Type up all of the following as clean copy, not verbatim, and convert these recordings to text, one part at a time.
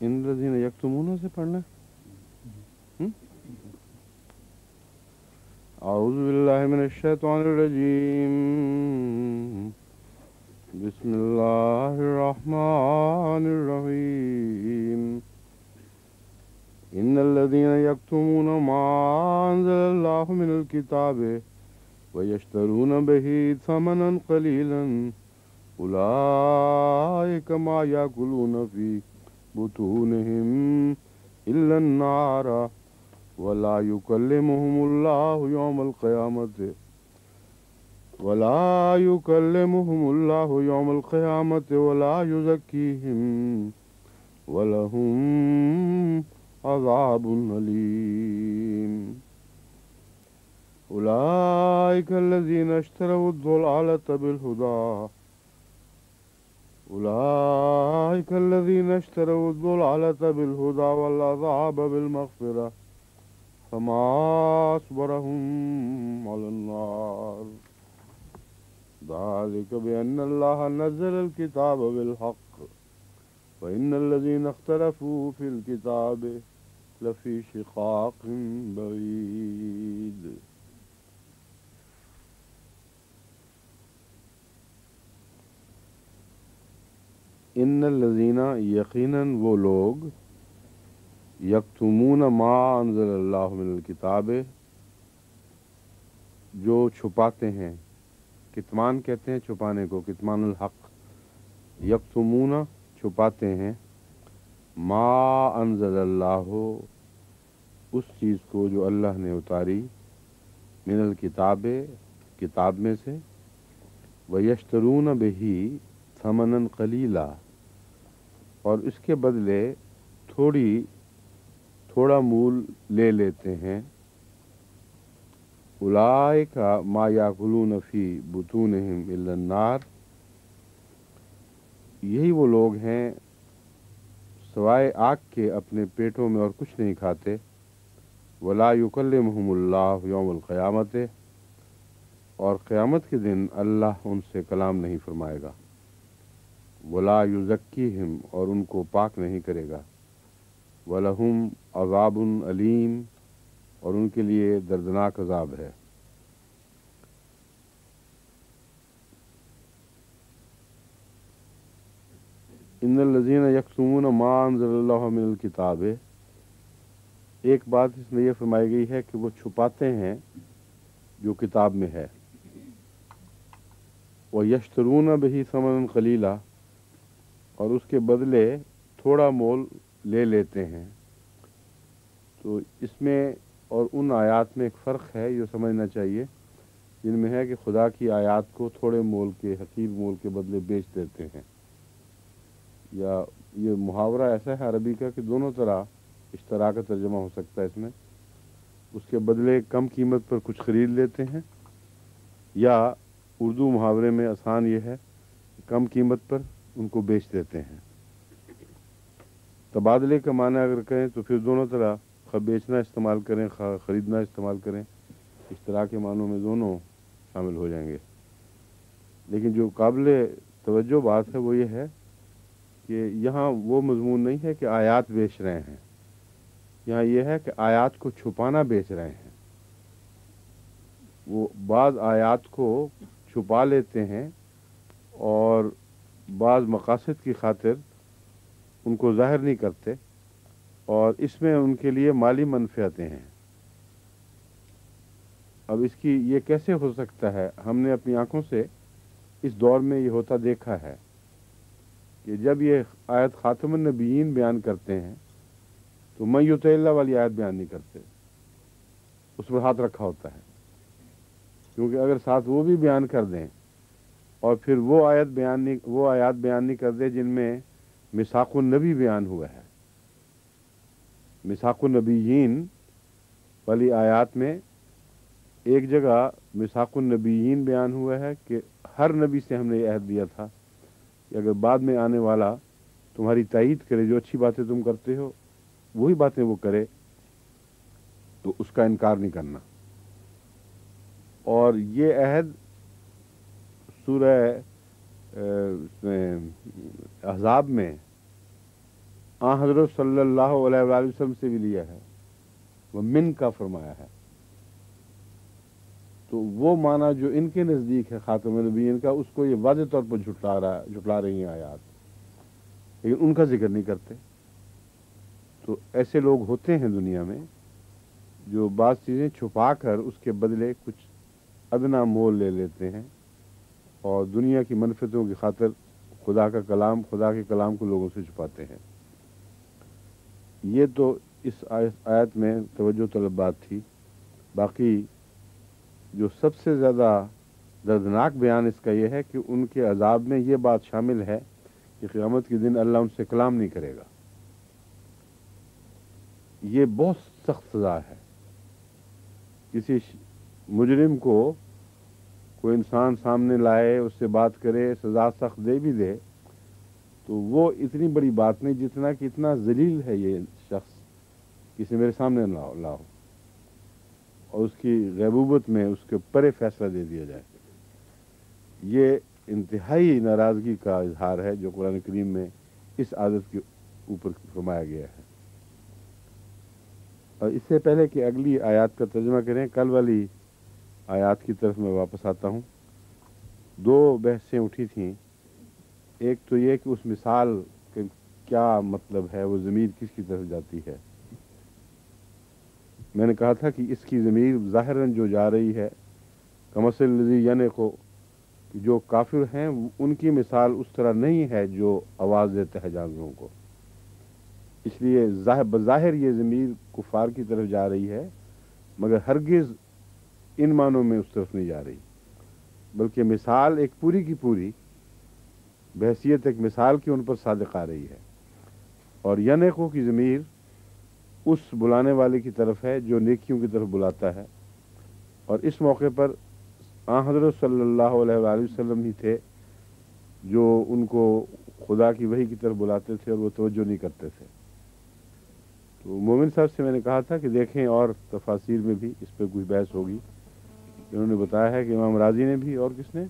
ان الذین یکتمون سے پڑھنا ہے. اعوذ باللہ من الشیطان الرجیم. بسم اللہ الرحمن الرحیم. ان الذین یکتمون ما انزل اللہ من الکتاب ویشترون به ثمنا قلیلا اولئک ما یاکلون فی بطونہم الا النار ولا يكلمهم الله يوم القيامة ولا يزكيهم ولهم عذاب أليم. أولئك الذين اشتروا الضلالة بالهدى والعذاب بالمغفرة فما أصبرهم على النار. ذلك بأن الله نزل الكتاب بالحق وإن الذين اختلفوا في الكتاب لفي شقاق بعيد. ان الذین یقیناً وہ لوگ یکتمون ما انزل اللہ من الکتاب جو چھپاتے ہیں. کتمان کہتے ہیں چھپانے کو، کتمان الحق. یکتمون چھپاتے ہیں ما انزل اللہ اس چیز کو جو اللہ نے اتاری، من الکتاب کتاب میں سے، ویشترون بہ ثمنا قلیلا اور اس کے بدلے تھوڑا مول لے لیتے ہیں. اولئک ما یاکلون فی بطونہم الا النار یہی وہ لوگ ہیں سوائے آگ کے اپنے پیٹوں میں اور کچھ نہیں کھاتے. ولا یکلمہم اللہ یوم القیامت اور قیامت کے دن اللہ ان سے کلام نہیں فرمائے گا. ولا یزکیہم اور ان کو پاک نہیں کرے گا. وَلَهُمْ عَذَابٌ علیم اور ان کے لیے دردناک عذاب ہے. ان الذین یکتمون ما انزل اللہ من الکتاب ایک بات اس میں یہ فرمائی گئی ہے کہ وہ چھپاتے ہیں جو کتاب میں ہے. وَيَشْتَرُونَ بِهِ ثَمَنًا قَلِيلًا اور اس کے بدلے تھوڑا مول لے لیتے ہیں. تو اس میں اور ان آیات میں ایک فرق ہے یہ سمجھنا چاہیے جن میں ہے کہ خدا کی آیات کو تھوڑے مول کے حقیر مول کے بدلے بیچ دیتے ہیں. یا یہ محاورہ ایسا ہے عربی کا کہ دونوں طرح اشترا کا ترجمہ ہو سکتا ہے اس میں. اس کے بدلے کم قیمت پر کچھ خرید لیتے ہیں، یا اردو محاورے میں آسان یہ ہے کہ کم قیمت پر ان کو بیچ دیتے ہیں. تبادلے کا معنی اگر کہیں تو پھر دونوں طرح بیچنا استعمال کریں، خریدنا استعمال کریں. اشترا کے معنوں میں دونوں شامل ہو جائیں گے. لیکن جو قابل توجہ بات ہے وہ یہ ہے کہ یہاں وہ مضمون نہیں ہے کہ آیات بیچ رہے ہیں، یہاں یہ ہے کہ آیات کو چھپانا بیچ رہے ہیں. وہ بعض آیات کو چھپا لیتے ہیں اور بعض مقاصد کی خاطر ان کو ظاہر نہیں کرتے، اور اس میں ان کے لیے مالی منفعتیں ہیں. اب اس کی یہ کیسے ہو سکتا ہے؟ ہم نے اپنی آنکھوں سے اس دور میں یہ ہوتا دیکھا ہے کہ جب یہ آیت خاتم النبیین بیان کرتے ہیں تو من یطع اللہ والی آیت بیان نہیں کرتے، اس پر ہاتھ رکھا ہوتا ہے. کیونکہ اگر ساتھ وہ بھی بیان کر دیں اور پھر وہ آیات بیان نہیں کر دیں جن میں میثاق النبی بیان ہوا ہے. میثاق النبیین والی آیات میں ایک جگہ میثاق النبیین بیان ہوا ہے کہ ہر نبی سے ہم نے یہ عہد دیا تھا کہ اگر بعد میں آنے والا تمہاری تائید کرے، جو اچھی باتیں تم کرتے ہو وہی باتیں وہ کرے، تو اس کا انکار نہیں کرنا. اور یہ عہد سورہ احزاب میں حضرت صلی اللہ علیہ وآلہ وسلم سے بھی لیا ہے، وہ من کا فرمایا ہے۔ تو وہ معنی جو ان کے نزدیک ہے خاتم النبیین کا، اس کو یہ واضح طور پر جھٹلا رہی ہیں آیات، لیکن ان کا ذکر نہیں کرتے۔ تو ایسے لوگ ہوتے ہیں دنیا میں جو بعض چیزیں چھپا کر اس کے بدلے کچھ ادنا مول لے لیتے ہیں، اور دنیا کی منفعتوں کی خاطر خدا کے کلام کو لوگوں سے چھپاتے ہیں۔ یہ تو اس آیت میں توجہ طلب بات تھی۔ باقی جو سب سے زیادہ دردناک بیان اس کا یہ ہے کہ ان کے عذاب میں یہ بات شامل ہے کہ قیامت کے دن اللہ ان سے کلام نہیں کرے گا۔ یہ بہت سخت سزا ہے۔ کسی مجرم کو کوئی انسان سامنے لائے، اس سے بات کرے، سزا سخت دے بھی دے، تو وہ اتنی بڑی بات نہیں جتنا کہ اتنا ذلیل ہے یہ شخص، کسی میرے سامنے لاؤ اور اس کی غیبوبت میں اس کے پرے فیصلہ دے دیا جائے۔ یہ انتہائی ناراضگی کا اظہار ہے جو قرآن کریم میں اس عادت کے اوپر فرمایا گیا ہے۔ اور اس سے پہلے کہ اگلی آیات کا ترجمہ کریں، کل والی آیات کی طرف میں واپس آتا ہوں۔ دو بحثیں اٹھی تھیں، ایک تو یہ کہ اس مثال کا کیا مطلب ہے، وہ ضمیر کس کی طرف جاتی ہے۔ میں نے کہا تھا کہ اس کی ضمیر ظاہراً جو جا رہی ہے کمثل الذی ینعق، جو کافر ہیں ان کی مثال اس طرح نہیں ہے جو آواز دیتے ہیں جانوروں کو، اس لیے بظاہر یہ ضمیر کفار کی طرف جا رہی ہے، مگر ہرگز ان معنوں میں اس طرف نہیں جا رہی، بلکہ مثال ایک پوری کی پوری بحیثیت ایک مثال کی ان پر صادق آ رہی ہے۔ اور ینعق کی ضمیر اس بلانے والے کی طرف ہے جو نیکیوں کی طرف بلاتا ہے، اور اس موقع پر حضرت صلی اللہ علیہ وآلہ وسلم ہی تھے جو ان کو خدا کی وحی کی طرف بلاتے تھے اور وہ توجہ نہیں کرتے تھے۔ تو مومن صاحب سے میں نے کہا تھا کہ دیکھیں اور تفاسیر میں بھی اس پہ کچھ بحث ہوگی۔ انہوں نے بتایا ہے کہ امام راضی نے بھی اور کس نے،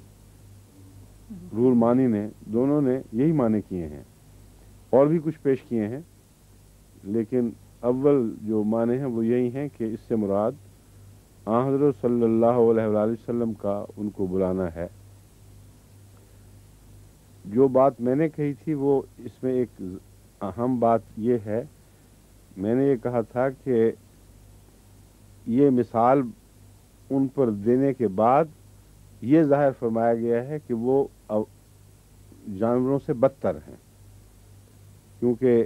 روح المعانی نے، دونوں نے یہی معنی کیے ہیں، اور بھی کچھ پیش کیے ہیں، لیکن اول جو معنی ہیں وہ یہی ہیں کہ اس سے مراد حضرت صلی اللہ علیہ وآلہ وسلم کا ان کو بلانا ہے۔ جو بات میں نے کہی تھی وہ اس میں ایک اہم بات یہ ہے، میں نے یہ کہا تھا کہ یہ مثال ان پر دینے کے بعد یہ ظاہر فرمایا گیا ہے کہ وہ جانوروں سے بدتر ہیں، کیونکہ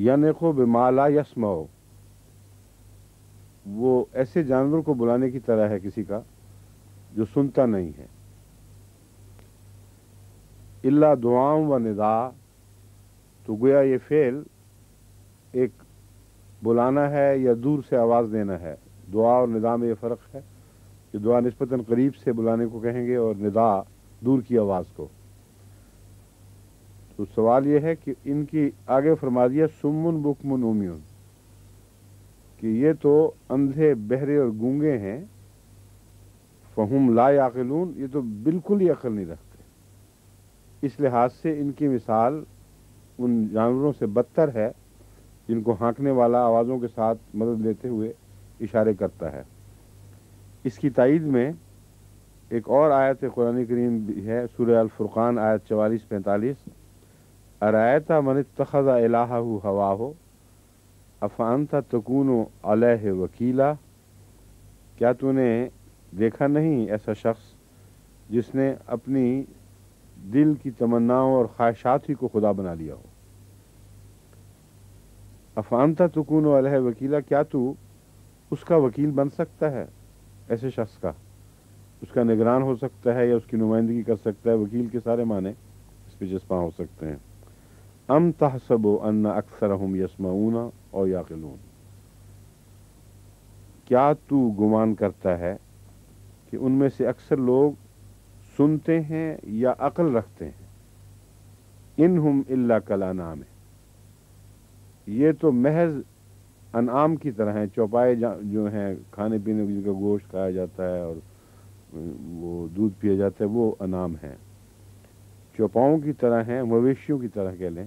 ینعق بما لا یسمع، وہ ایسے جانور کو بلانے کی طرح ہے کسی کا جو سنتا نہیں ہے۔ الا دعاء و نداء، تو گویا یہ فعل ایک بلانا ہے یا دور سے آواز دینا ہے۔ دعا اور ندا میں یہ فرق ہے کہ دعا نسبتاً قریب سے بلانے کو کہیں گے اور ندا دور کی آواز کو۔ تو سوال یہ ہے کہ ان کی آگے فرما دیا سمن بکمن عمیون، کہ یہ تو اندھے بہرے اور گونگے ہیں، فہم لا یعقلون، یہ تو بالکل ہی عقل نہیں رکھتے۔ اس لحاظ سے ان کی مثال ان جانوروں سے بدتر ہے جن کو ہانکنے والا آوازوں کے ساتھ مدد لیتے ہوئے اشارے کرتا ہے۔ اس کی تائید میں ایک اور آیت قرآن کریم بھی ہے، سورہ الفرقان آیت 44-45، ارأیت من اتخذ الہہ ہواہ افانت تکون علیہ وکیلا، کیا تو نے دیکھا نہیں ایسا شخص جس نے اپنی دل کی تمناؤں اور خواہشات ہی کو خدا بنا لیا ہو۔ افانت تکون علیہ وکیلا، کیا تو اس کا وکیل بن سکتا ہے، ایسے شخص کا اس کا نگران ہو سکتا ہے یا اس کی نمائندگی کر سکتا ہے۔ وکیل کے سارے معنی اس پہ جسپاں ہو سکتے ہیں۔ ام تحسب ان اکثرهم یسمعون او یعقلون، کیا تو گمان کرتا ہے کہ ان میں سے اکثر لوگ سنتے ہیں یا عقل رکھتے ہیں؟ انہم الا کالانعام، یہ تو محض انعام کی طرح ہیں، چوپائے جو ہیں کھانے پینے جن کا گوشت کھایا جاتا ہے اور وہ دودھ پیا جاتا ہے، وہ انعام ہیں، چوپاؤں کی طرح ہیں، مویشیوں کی طرح کہہ لیں۔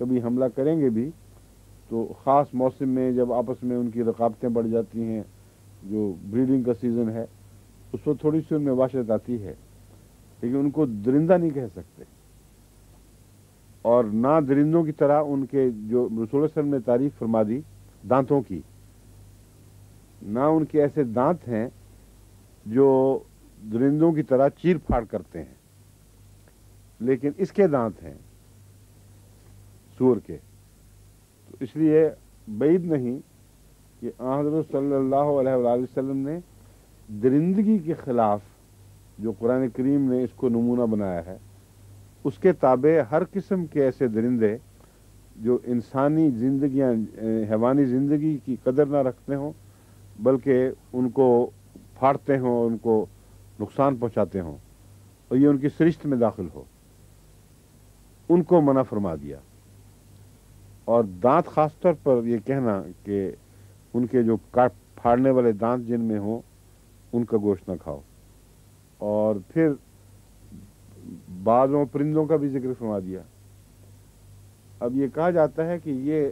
کبھی حملہ کریں گے بھی تو خاص موسم میں جب آپس میں ان کی رقابتیں بڑھ جاتی ہیں، جو بریڈنگ کا سیزن ہے، اس وقت تھوڑی سی ان میں وحشت آتی ہے، لیکن ان کو درندہ نہیں کہہ سکتے، اور نہ درندوں کی طرح ان کے جو رسول اللہ علیہ وسلم نے تعریف فرما دی دانتوں کی، نہ ان کے ایسے دانت ہیں جو درندوں کی طرح چیر پھاڑ کرتے ہیں، لیکن اس کے دانت ہیں سور کے، تو اس لیے بعید نہیں کہ حضرت صلی اللہ علیہ وآلہ وسلم نے درندگی کے خلاف جو قرآن کریم نے اس کو نمونہ بنایا ہے، اس کے تابع ہر قسم کے ایسے درندے جو انسانی زندگیاں حیوانی زندگی کی قدر نہ رکھتے ہوں بلکہ ان کو پھاڑتے ہوں، ان کو نقصان پہنچاتے ہوں اور یہ ان کی سرشت میں داخل ہو، ان کو منع فرما دیا۔ اور دانت خاص طور پر یہ کہنا کہ ان کے جو کاٹ پھاڑنے والے دانت جن میں ہوں ان کا گوشت نہ کھاؤ، اور پھر بعضوں پرندوں کا بھی ذکر فرما دیا۔ اب یہ کہا جاتا ہے کہ یہ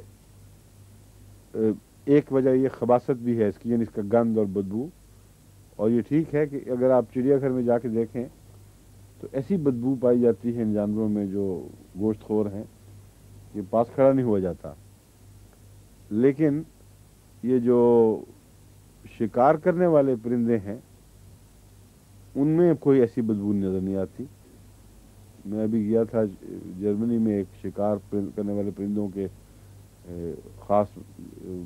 ایک وجہ یہ خباثت بھی ہے اس کی، یعنی اس کا گند اور بدبو، اور یہ ٹھیک ہے کہ اگر آپ چڑیا گھر میں جا کے دیکھیں تو ایسی بدبو پائی جاتی ہے ان جانوروں میں جو گوشت خور ہیں، یہ پاس کھڑا نہیں ہوا جاتا، لیکن یہ جو شکار کرنے والے پرندے ہیں ان میں کوئی ایسی بدبو نظر نہیں آتی۔ میں ابھی گیا تھا جرمنی میں، ایک شکار کرنے والے پرندوں کے خاص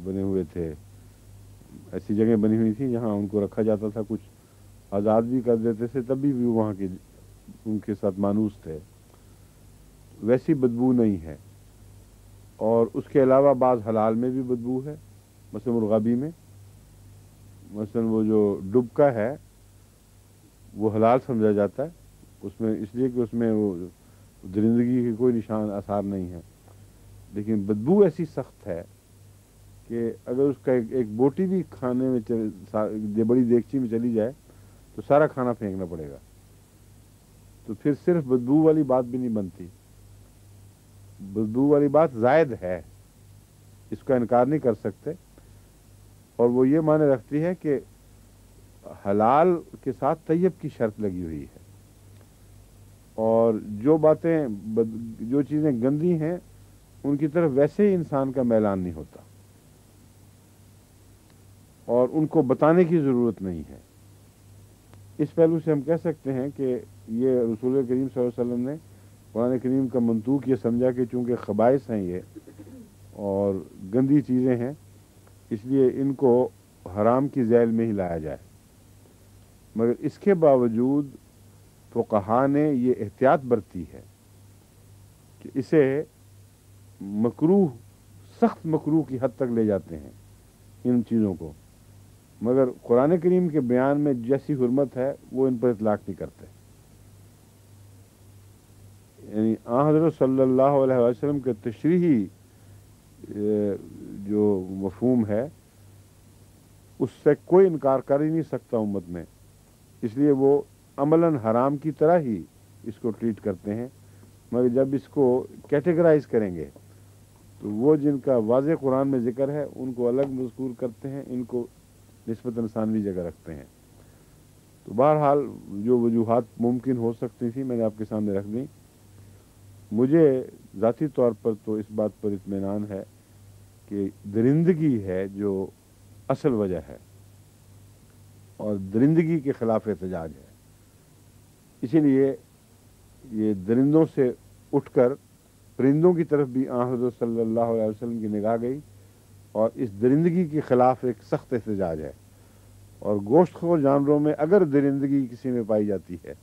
بنے ہوئے تھے، ایسی جگہ بنی ہوئی تھی جہاں ان کو رکھا جاتا تھا، کچھ آزاد بھی کر دیتے تھے، تب بھی وہاں کے ان کے ساتھ مانوس تھے، ویسی بدبو نہیں ہے۔ اور اس کے علاوہ بعض حلال میں بھی بدبو ہے، مثلا مرغابی میں، مثلا وہ جو ڈبکا ہے وہ حلال سمجھا جاتا ہے اس میں، اس لیے کہ اس میں وہ درندگی کے کوئی نشان آثار نہیں ہے، لیکن بدبو ایسی سخت ہے کہ اگر اس کا ایک بوٹی بھی کھانے میں بڑی دیگچی میں چلی جائے تو سارا کھانا پھینکنا پڑے گا، تو پھر صرف بدبو والی بات بھی نہیں بنتی، بدبو والی بات زائد ہے، اس کا انکار نہیں کر سکتے، اور وہ یہ معنی رکھتی ہے کہ حلال کے ساتھ طیب کی شرط لگی ہوئی ہے، اور جو باتیں جو چیزیں گندی ہیں ان کی طرف ویسے ہی انسان کا میلان نہیں ہوتا، اور ان کو بتانے کی ضرورت نہیں ہے۔ اس پہلو سے ہم کہہ سکتے ہیں کہ یہ رسول کریم صلی اللہ علیہ وسلم نے قرآن کریم کا منطوق یہ سمجھا کہ چونکہ خبائث ہیں یہ اور گندی چیزیں ہیں، اس لیے ان کو حرام کی ذیل میں ہی لایا جائے، مگر اس کے باوجود فقہا نے یہ احتیاط برتی ہے کہ اسے مکروہ، سخت مکروہ کی حد تک لے جاتے ہیں ان چیزوں کو، مگر قرآن کریم کے بیان میں جیسی حرمت ہے وہ ان پر اطلاق نہیں کرتے۔ یعنی حضرت صلی اللہ علیہ وسلم کے تشریحی جو مفہوم ہے اس سے کوئی انکار کر ہی نہیں سکتا امت میں، اس لیے وہ عملاً حرام کی طرح ہی اس کو ٹریٹ کرتے ہیں، مگر جب اس کو کیٹیگرائز کریں گے تو وہ جن کا واضح قرآن میں ذکر ہے ان کو الگ مذکور کرتے ہیں، ان کو نسبتاً ثانوی جگہ رکھتے ہیں۔ تو بہرحال جو وجوہات ممکن ہو سکتی تھیں میں نے آپ کے سامنے رکھ دیں۔ مجھے ذاتی طور پر تو اس بات پر اطمینان ہے کہ درندگی ہے جو اصل وجہ ہے، اور درندگی کے خلاف احتجاج ہے، اسی لیے یہ درندوں سے اٹھ کر پرندوں کی طرف بھی حضرت صلی اللہ علیہ وسلم کی نگاہ گئی، اور اس درندگی کے خلاف ایک سخت احتجاج ہے، اور گوشت خور جانوروں میں اگر درندگی کسی میں پائی جاتی ہے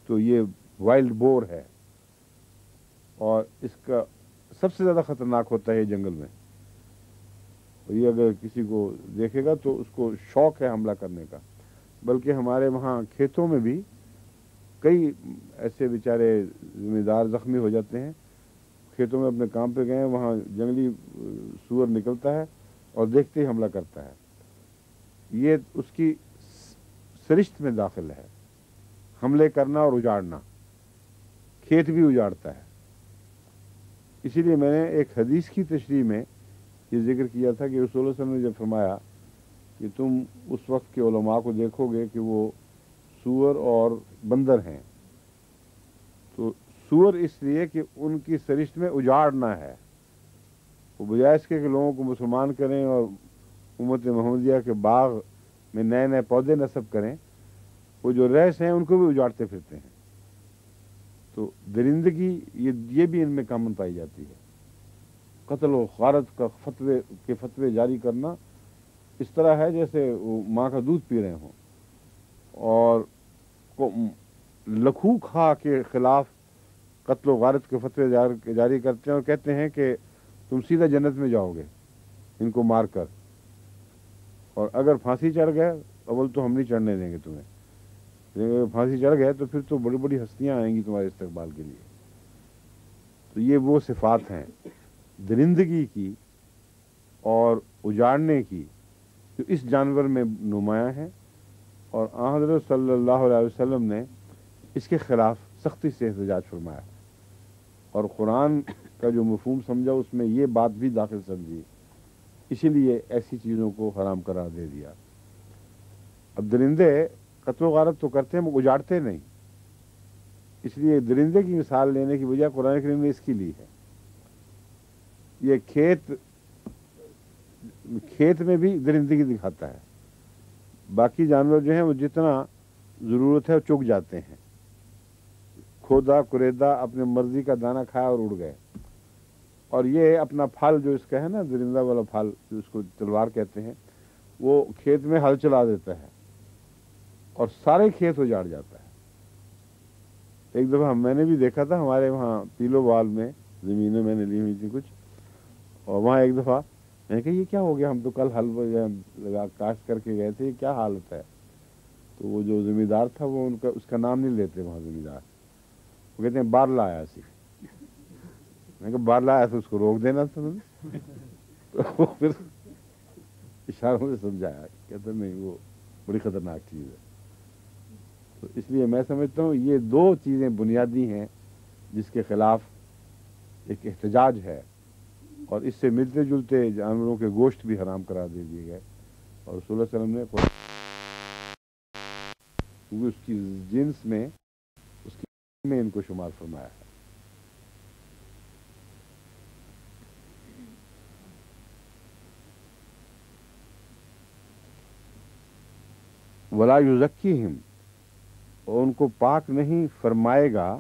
تو یہ وائلڈ بور ہے، اور اس کا سب سے زیادہ خطرناک ہوتا ہے جنگل میں، اور یہ اگر کسی کو دیکھے گا تو اس کو شوق ہے حملہ کرنے کا، بلکہ ہمارے وہاں کھیتوں میں بھی کئی ایسے بیچارے ذمہ دار زخمی ہو جاتے ہیں، کھیتوں میں اپنے کام پہ گئے ہیں، وہاں جنگلی سور نکلتا ہے اور دیکھتے ہی حملہ کرتا ہے، یہ اس کی سرشت میں داخل ہے، حملے کرنا اور اجاڑنا، کھیت بھی اجاڑتا ہے، اسی لیے میں نے ایک حدیث کی تشریح میں یہ ذکر کیا تھا کہ رسول اللہ صلی اللہ علیہ وسلم نے جب فرمایا کہ تم اس وقت کے علماء کو دیکھو گے کہ وہ سور اور بندر ہیں، تو سور اس لیے کہ ان کی سرشت میں اجاڑنا ہے، وہ بجائے اس کے کہ لوگوں کو مسلمان کریں اور امت محمدیہ کے باغ میں نئے نئے پودے نصب کریں، وہ جو ریس ہیں ان کو بھی اجاڑتے پھرتے ہیں۔ تو درندگی یہ بھی ان میں کامن پائی جاتی ہے۔ قتل و غارت کا فتوے جاری کرنا اس طرح ہے جیسے وہ ماں کا دودھ پی رہے ہوں، اور لکھو کھا کے خلاف قتل و غارت کے فتوے جاری کرتے ہیں اور کہتے ہیں کہ تم سیدھا جنت میں جاؤ گے ان کو مار کر، اور اگر پھانسی چڑھ گئے اول تو ہم نہیں چڑھنے دیں گے تمہیں، لیکن اگر پھانسی چڑھ گئے تو پھر تو بڑی بڑی ہستیاں آئیں گی تمہارے استقبال کے لیے۔ تو یہ وہ صفات ہیں درندگی کی اور اجاڑنے کی جو اس جانور میں نمایاں ہیں، اور آن حضرت صلی اللہ علیہ وسلم نے اس کے خلاف سختی سے احتجاج فرمایا، اور قرآن کا جو مفہوم سمجھا اس میں یہ بات بھی داخل سمجھی، اسی لیے ایسی چیزوں کو حرام قرار دے دیا۔ اب درندے قتل و غارت تو کرتے ہیں وہ اجاڑتے نہیں، اس لیے درندے کی مثال لینے کی بجائے قرآن کریم نے اس کی لی ہے۔ یہ کھیت میں بھی درندگی دکھاتا ہے، باقی جانور جو ہیں وہ جتنا ضرورت ہے وہ چگ جاتے ہیں، کھودا کریدا اپنے مرضی کا دانہ کھایا اور اڑ گئے، اور یہ اپنا پھل جو اس کا ہے نا درندہ والا پھل جو اس کو تلوار کہتے ہیں، وہ کھیت میں ہل چلا دیتا ہے اور سارے کھیت اجاڑ جاتا ہے۔ ایک دفعہ میں نے بھی دیکھا تھا ہمارے وہاں پیلو بال میں زمینیں میں نے لی ہوئی تھی کچھ، اور وہاں ایک دفعہ میں نے کہا یہ کیا ہو گیا، ہم تو کل ہل لگا کاشت کر کے گئے تھے، یہ کیا حالت ہے؟ تو وہ جو زمیندار تھا وہ اس کا نام نہیں لیتے وہاں زمیندار، وہ کہتے ہیں بارلا آیا سی۔ میں نے کہا بارلا آیا تو اس کو روک دینا تھا تمہیں، تو پھر اشاروں سے سمجھایا، کہتے نہیں وہ بڑی خطرناک چیز ہے۔ تو اس لیے میں سمجھتا ہوں یہ دو چیزیں بنیادی ہیں جس کے خلاف ایک احتجاج ہے، اور اس سے ملتے جلتے جانوروں کے گوشت بھی حرام قرار دے دیے گئے، اور رسول اللہ صلی اللہ علیہ وسلم نے اس کی جنس میں اس کی میں ان کو شمار فرمایا ہے۔ ولا یزکیہم، اور ان کو پاک نہیں فرمائے گا۔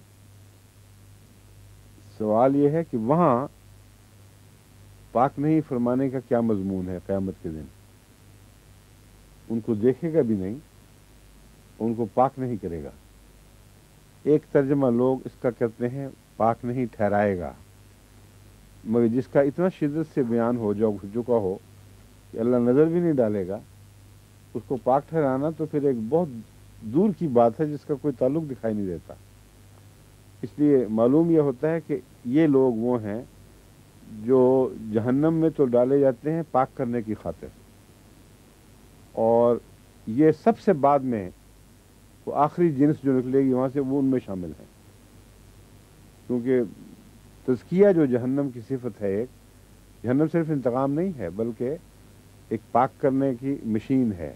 سوال یہ ہے کہ وہاں پاک نہیں فرمانے کا کیا مضمون ہے؟ قیامت کے دن ان کو دیکھے گا بھی نہیں، ان کو پاک نہیں کرے گا۔ ایک ترجمہ لوگ اس کا کرتے ہیں پاک نہیں ٹھہرائے گا، مگر جس کا اتنا شدت سے بیان ہو چکا ہو کہ اللہ نظر بھی نہیں ڈالے گا، اس کو پاک ٹھہرانا تو پھر ایک بہت دور کی بات ہے جس کا کوئی تعلق دکھائی نہیں دیتا۔ اس لیے معلوم یہ ہوتا ہے کہ یہ لوگ وہ ہیں جو جہنم میں تو ڈالے جاتے ہیں پاک کرنے کی خاطر، اور یہ سب سے بعد میں وہ آخری جنس جو نکلے گی وہاں سے وہ ان میں شامل ہیں، کیونکہ تزکیہ جو جہنم کی صفت ہے، ایک جہنم صرف انتقام نہیں ہے بلکہ ایک پاک کرنے کی مشین ہے،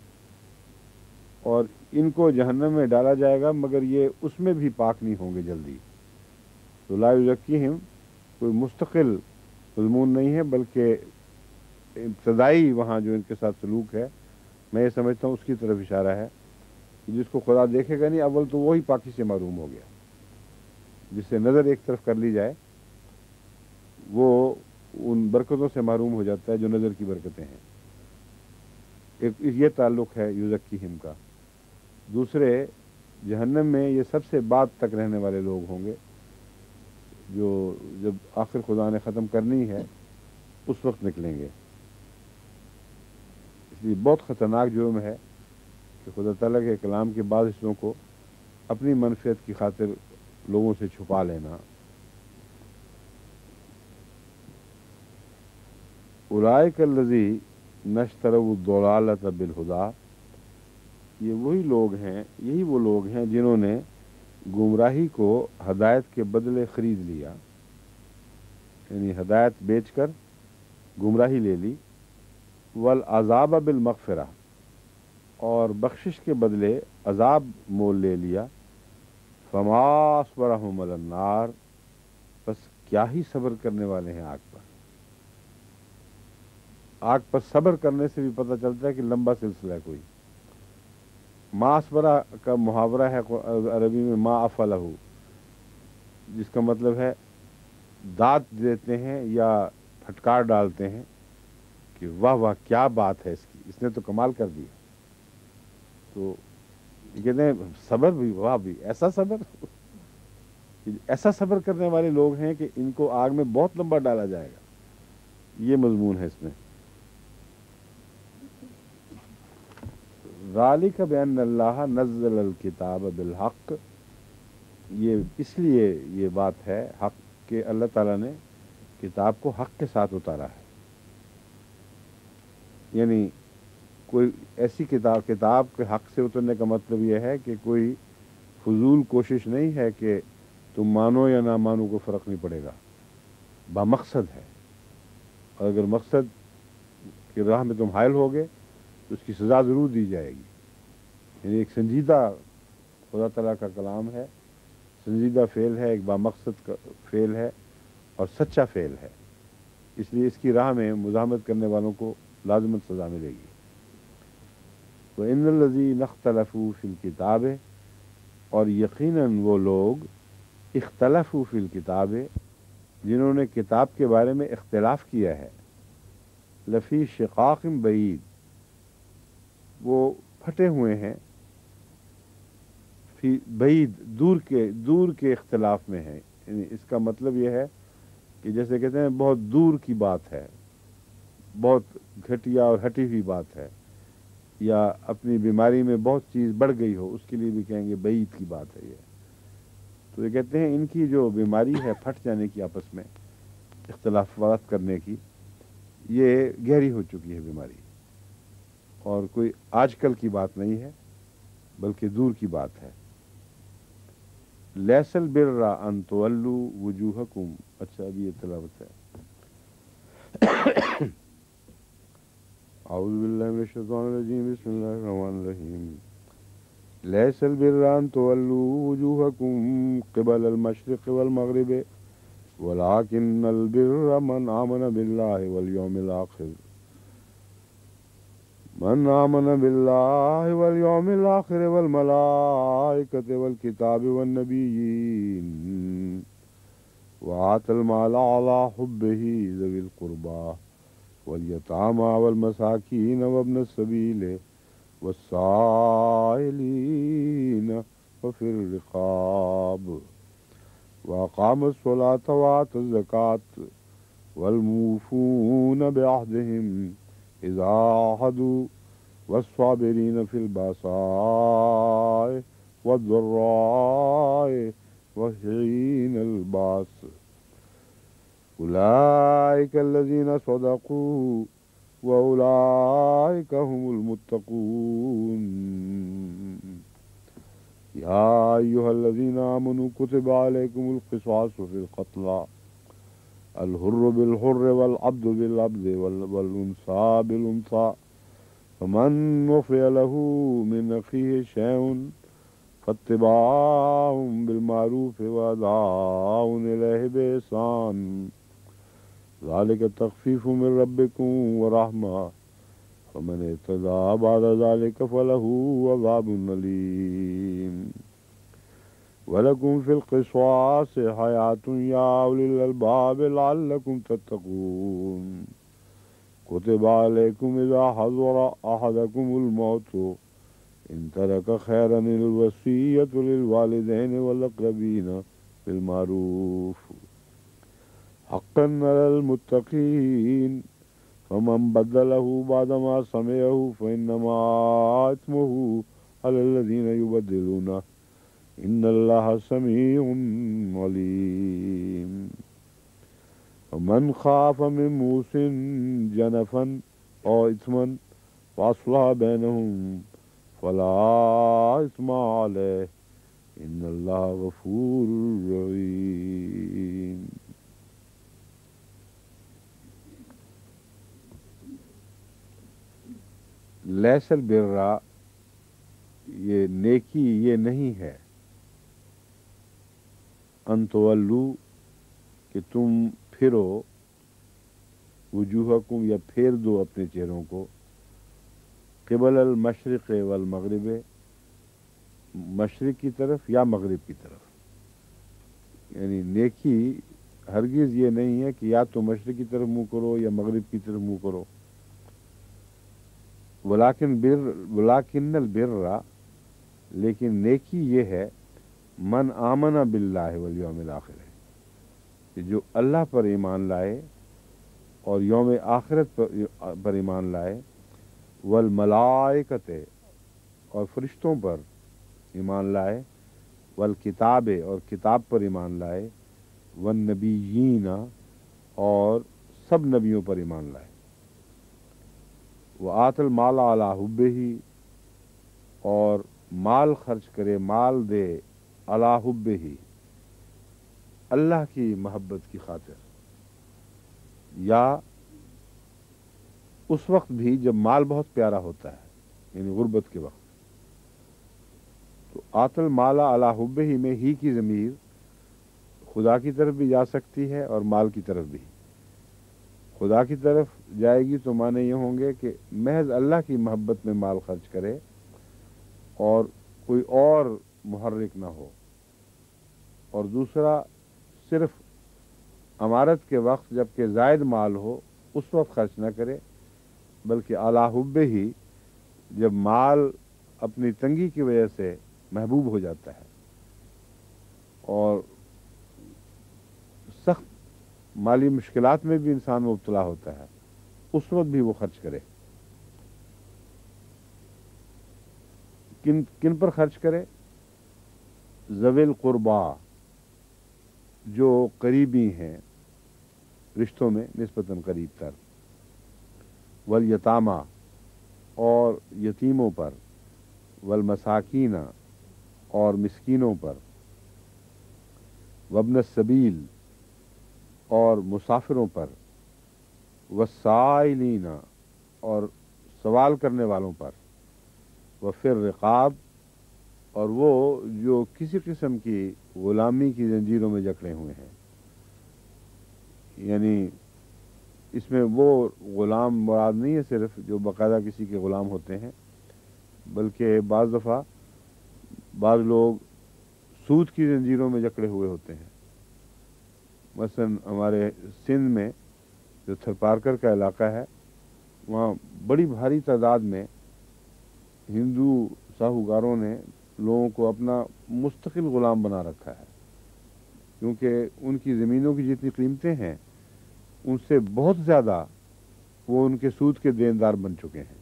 اور ان کو جہنم میں ڈالا جائے گا مگر یہ اس میں بھی پاک نہیں ہوں گے جلدی۔ تو لا یزکیہم کوئی مستقل مضمون نہیں ہے، بلکہ ابتدائی وہاں جو ان کے ساتھ سلوک ہے میں یہ سمجھتا ہوں اس کی طرف اشارہ ہے کہ جس کو خدا دیکھے گا نہیں اول تو وہی پاکی سے محروم ہو گیا، جس سے نظر ایک طرف کر لی جائے وہ ان برکتوں سے محروم ہو جاتا ہے جو نظر کی برکتیں ہیں۔ ایک یہ تعلق ہے یزکیہم کا۔ دوسرے، جہنم میں یہ سب سے بعد تک رہنے والے لوگ ہوں گے جو جب آخر خدا نے ختم کرنی ہے اس وقت نکلیں گے۔ اس لیے بہت خطرناک جرم ہے کہ خدا تعالیٰ کے کلام کے بعض حصوں کو اپنی منفعت کی خاطر لوگوں سے چھپا لینا۔ اولئک الذین اشتروا الضلالۃ بالہدیٰ، یہ وہی لوگ ہیں، یہی وہ لوگ ہیں جنہوں نے گمراہی کو ہدایت کے بدلے خرید لیا۔ یعنی ہدایت بیچ کر گمراہی لے لی، والعذاب بالمغفرہ، اور بخشش کے بدلے عذاب مول لے لیا، فما اصبرہم علی النار، بس کیا ہی صبر کرنے والے ہیں آگ پر۔ آگ پر صبر کرنے سے بھی پتہ چلتا ہے کہ لمبا سلسلہ ہے کوئی۔ ما اصبرہ کا محاورہ ہے عربی میں ما افلہ، جس کا مطلب ہے داد دیتے ہیں یا پھٹکار ڈالتے ہیں کہ واہ واہ کیا بات ہے اس کی، اس نے تو کمال کر دیا۔ تو یہ کہتے ہیں صبر بھی، واہ بھی، ایسا صبر ایسا صبر کرنے والے لوگ ہیں کہ ان کو آگ میں بہت لمبا ڈالا جائے گا۔ یہ مضمون ہے اس میں۔ ذالک بأن اللہ نزل الکتاب بالحق، یہ اس لیے یہ بات ہے حق کہ اللہ تعالیٰ نے کتاب کو حق کے ساتھ اتارا ہے۔ یعنی کوئی ایسی کتاب کے حق سے اترنے کا مطلب یہ ہے کہ کوئی فضول کوشش نہیں ہے کہ تم مانو یا نہ مانو کو فرق نہیں پڑے گا، بامقصد ہے، اور اگر مقصد کی راہ میں تم حائل ہوگے تو اس کی سزا ضرور دی جائے گی۔ یعنی ایک سنجیدہ خدا تعالیٰ کا کلام ہے، سنجیدہ فعل ہے، ایک بامقصد کا فعل ہے اور سچا فعل ہے، اس لیے اس کی راہ میں مزاحمت کرنے والوں کو لازمت سزا ملے گی۔ وَإِنَّ الَّذِينَ اخْتَلَفُوا فِي الْكِتَابِ، اور یقیناً وہ لوگ اختلفوا فی الکتاب، جنہوں نے کتاب کے بارے میں اختلاف کیا ہے، لفی شقاق بعید، وہ پھٹے ہوئے ہیں، فی بعید، دور کے اختلاف میں ہیں۔ یعنی اس کا مطلب یہ ہے کہ جیسے کہتے ہیں بہت دور کی بات ہے، بہت گھٹیا اور ہٹی ہوئی بات ہے، یا اپنی بیماری میں بہت چیز بڑھ گئی ہو، اس کے لیے بھی کہیں گے بعید کی بات ہے یہ۔ تو یہ کہتے ہیں ان کی جو بیماری ہے پھٹ جانے کی، آپس میں اختلافات کرنے کی، یہ گہری ہو چکی ہے بیماری، اور کوئی آج کل کی بات نہیں ہے بلکہ دور کی بات ہے۔ لیس البر ان تولوا وجوہکم، اچھا ابھی یہ تلاوت ہے۔ اعوذ باللہ من الشیطان الرجیم، بسم اللہ الرحمن الرحیم۔ لیس البر ان تولوا وجوہکم قبل المشرق والمغرب ولكن البر من آمن باللہ والیوم الآخر، من آمن باللہ والیوم الآخر والملائکۃ والکتاب والنبیین وآتى المال على حبه ذوي القربى والیتامى والمساکین وابن السبیل والسائلین وفي الرقاب وأقام الصلاة وآتى الزكاة والموفون بعهدهم إذا عاهدوا والصابرين في البأساء والضراء وحين البأس أولئك الذين صدقوا وأولئك هم المتقون يا أيها الذين آمنوا كتب عليكم القصاص في القتلى الحر بالحر والعبد بالعبد والأنثى بالأنثى فمن عفي له من أخيه شيء فاتباع بالمعروف وأداء إليه بإحسان ذلك تخفيف من ربكم ورحمة فمن اعتدى بعد ذلك فله عذاب أليم وَلَكُمْ فِي الْقِصَاصِ حَيَاةٌ يَا أُولِي الْأَلْبَابِ لَعَلَّكُمْ تَتَّقُونَ كُتِبَ عَلَيْكُمْ إِذَا حَضَرَ أَحَدَكُمُ الْمَوْتُ إِنْ تَرَكَ خَيْرًا الْوَصِيَّةُ لِلْوَالِدَيْنِ وَالْأَقْرَبِينَ بِالْمَعْرُوفِ حَقًّا عَلَى الْمُتَّقِينَ فَمَنْ بَدَّلَهُ بَعْدَمَا سَمِعَهُ فَإِنَّمَا إِثْمُهُ عَلَى الَّذِينَ يُبَدِّلُونَهُ إن اللہ سمیع علیم ومن خاف من موص جنفا او اثما فاصلح بینہم فلا اثم علیہ ان اللہ غفور رحیم۔ لیسل برا، یہ نیکی یہ نہیں ہے، ان تولو کہ تم پھرو، وجوہکم یا پھیر دو اپنے چہروں کو، قبل المشرق والمغرب، مشرق کی طرف یا مغرب کی طرف. یعنی نیکی ہرگز یہ نہیں ہے کہ یا تو مشرق کی طرف منہ کرو یا مغرب کی طرف منہ کرو. ولاکن البر، لیکن نیکی یہ ہے، من آمن باللہ والیوم الآخر، کہ جو اللہ پر ایمان لائے اور یوم آخرت پر ایمان لائے، والملائکۃ، اور فرشتوں پر ایمان لائے، والکتاب، اور کتاب پر ایمان لائے، والنبیین، اور سب نبیوں پر ایمان لائے، وآت المال علی حبہ، اور مال خرچ کرے، مال دے، علی حبہ، اللہ کی محبت کی خاطر، یا اس وقت بھی جب مال بہت پیارا ہوتا ہے، یعنی غربت کے وقت. تو آت المال علی حبہ میں ہی کی ضمیر خدا کی طرف بھی جا سکتی ہے اور مال کی طرف بھی. خدا کی طرف جائے گی تو معنی یہ ہوں گے کہ محض اللہ کی محبت میں مال خرچ کرے اور کوئی اور محرک نہ ہو. اور دوسرا، صرف امارت کے وقت جب کہ زائد مال ہو اس وقت خرچ نہ کرے، بلکہ اعلی حبہ ہی جب مال اپنی تنگی کی وجہ سے محبوب ہو جاتا ہے اور سخت مالی مشکلات میں بھی انسان مبتلا ہوتا ہے، اس وقت بھی وہ خرچ کرے. کن پر خرچ کرے؟ ذوی القربا، جو قریبی ہیں، رشتوں میں نسبتاً قریب تر، والیتامہ، اور یتیموں پر، والمساکین، اور مسکینوں پر، وابن السبیل، اور مسافروں پر، والسائلین، اور سوال کرنے والوں پر، وفی الرقاب، اور وہ جو کسی قسم کی غلامی کی زنجیروں میں جکڑے ہوئے ہیں. یعنی اس میں وہ غلام مراد نہیں ہے صرف جو باقاعدہ کسی کے غلام ہوتے ہیں، بلکہ بعض دفعہ بعض لوگ سود کی زنجیروں میں جکڑے ہوئے ہوتے ہیں. مثلا ہمارے سندھ میں جو تھرپارکر کا علاقہ ہے، وہاں بڑی بھاری تعداد میں ہندو ساہوکاروں نے لوگوں کو اپنا مستقل غلام بنا رکھا ہے، کیونکہ ان کی زمینوں کی جتنی قیمتیں ہیں ان سے بہت زیادہ وہ ان کے سود کے دیندار بن چکے ہیں،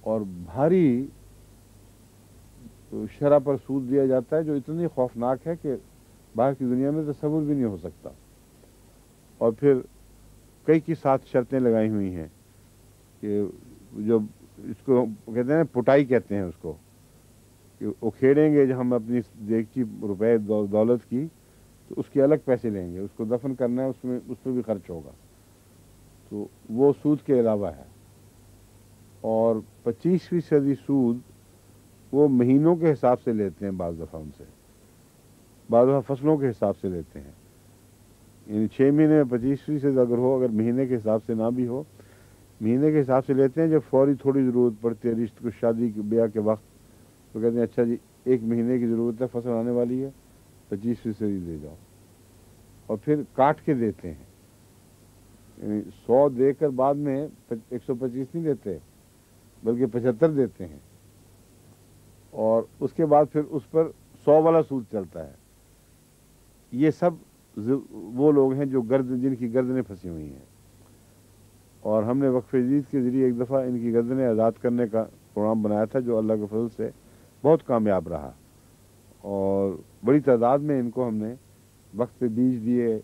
اور بھاری شرح پر سود دیا جاتا ہے جو اتنی خوفناک ہے کہ باہر کی دنیا میں تصور بھی نہیں ہو سکتا. اور پھر کئی کی ساتھ شرطیں لگائی ہوئی ہیں کہ جب اس کو کہتے ہیں پٹائی کہتے ہیں اس کو، کہ اکھیڑیں گے جو ہم اپنی دیگچی روپے دولت کی تو اس کے الگ پیسے لیں گے، اس کو دفن کرنا ہے، اس پہ بھی خرچ ہوگا. تو وہ سود کے علاوہ ہے. اور 25% سود وہ مہینوں کے حساب سے لیتے ہیں، بعض دفعہ ان سے، بعض دفعہ فصلوں کے حساب سے لیتے ہیں. یعنی 6 مہینے میں 25% اگر ہو، اگر مہینے کے حساب سے نہ بھی ہو، مہینے کے حساب سے لیتے ہیں. جب فوری تھوڑی ضرورت پڑتی ہے رشتے کو، شادی بیاہ کے وقت، تو کہتے ہیں اچھا جی 1 مہینے کی ضرورت ہے، فصل آنے والی ہے، 25% ہی دے جاؤ. اور پھر کاٹ کے دیتے ہیں، یعنی 100 دے کر بعد میں 125 نہیں دیتے بلکہ 75 دیتے ہیں. اور اس کے بعد پھر اس پر 100 والا سود چلتا ہے. یہ سب وہ لوگ ہیں جو جن کی گردنیں پھنسی ہوئی ہیں. اور ہم نے وقف جدید کے ذریعے ایک دفعہ ان کی گردنیں آزاد کرنے کا پروگرام بنایا تھا، جو اللہ کے فضل سے بہت کامیاب رہا. اور بڑی تعداد میں ان کو ہم نے وقت پہ بیج دیے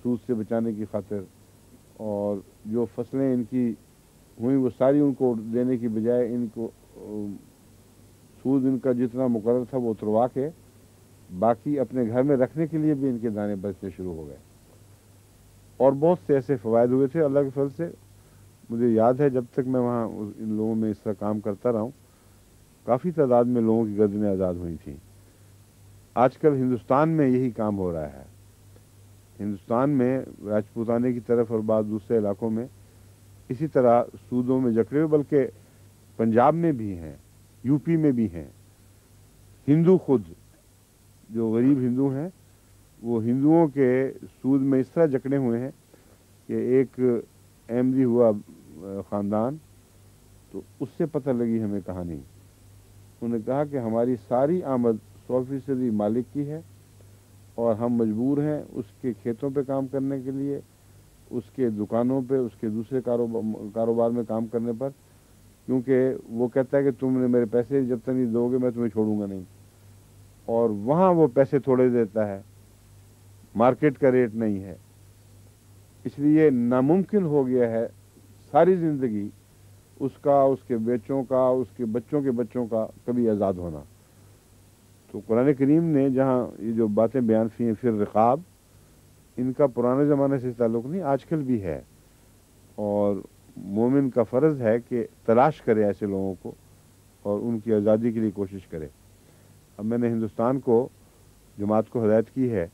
سود سے بچانے کی خاطر، اور جو فصلیں ان کی ہوئیں وہ ساری ان کو دینے کی بجائے ان کو سود ان کا جتنا مقرر تھا وہ اتروا کے باقی اپنے گھر میں رکھنے کے لیے بھی ان کے دانے بچنے شروع ہو گئے. اور بہت سے ایسے فوائد ہوئے تھے اللہ کے فضل سے. مجھے یاد ہے جب تک میں وہاں ان لوگوں میں اس طرح کام کرتا رہا ہوں، کافی تعداد میں لوگوں کی گردنیں آزاد ہوئی تھیں۔ آج کل ہندوستان میں یہی کام ہو رہا ہے۔ ہندوستان میں راجپوتانے کی طرف اور بعض دوسرے علاقوں میں اسی طرح سودوں میں جکڑے ہوئے، بلکہ پنجاب میں بھی ہیں، یو پی میں بھی ہیں۔ ہندو خود جو غریب ہندو ہیں وہ ہندوؤں کے سود میں اس طرح جکڑے ہوئے ہیں کہ ایک احمدی ہوا خاندان، تو اس سے پتہ لگی ہمیں کہانی۔ انہوں نے کہا کہ ہماری ساری آمد 100% مالک کی ہے اور ہم مجبور ہیں اس کے کھیتوں پہ کام کرنے کے لیے، اس کے دکانوں پہ، اس کے دوسرے کاروبار میں کام کرنے پر، کیونکہ وہ کہتا ہے کہ تم نے میرے پیسے جب تک نہیں دو گے میں تمہیں چھوڑوں گا نہیں، اور وہاں وہ پیسے تھوڑے دیتا ہے، مارکیٹ کا ریٹ نہیں ہے۔ اس لیے ناممکن ہو گیا ہے ساری زندگی اس کا، اس کے بیچوں کا، اس کے بچوں کا کبھی آزاد ہونا۔ تو قرآن کریم نے جہاں یہ جو باتیں بیان کی ہیں، پھر رقاب، ان کا پرانے زمانے سے تعلق نہیں، آج کل بھی ہے، اور مومن کا فرض ہے کہ تلاش کرے ایسے لوگوں کو اور ان کی آزادی کے لیے کوشش کرے۔ اب میں نے ہندوستان کو، جماعت کو ہدایت کی ہے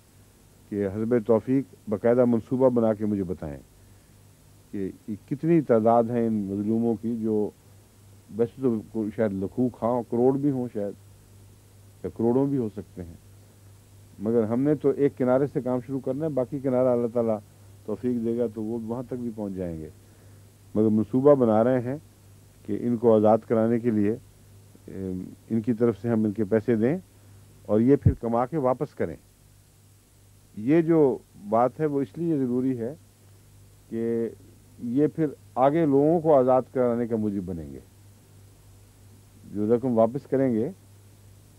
کہ حسب توفیق باقاعدہ منصوبہ بنا کے مجھے بتائیں کہ کتنی تعداد ہے ان مظلوموں کی، جو ویسے تو شاید لاکھوں کروڑ بھی ہوں، شاید یا کروڑوں بھی ہو سکتے ہیں، مگر ہم نے تو ایک کنارے سے کام شروع کرنا ہے، باقی کنارہ اللہ تعالیٰ توفیق دے گا تو وہ وہاں تک بھی پہنچ جائیں گے۔ مگر منصوبہ بنا رہے ہیں کہ ان کو آزاد کرانے کے لیے ان کی طرف سے ہم ان کے پیسے دیں اور یہ پھر کما کے واپس کریں۔ یہ جو بات ہے وہ اس لیے ضروری ہے کہ یہ پھر آگے لوگوں کو آزاد کرانے کا موجب بنیں گے۔ جو رقم واپس کریں گے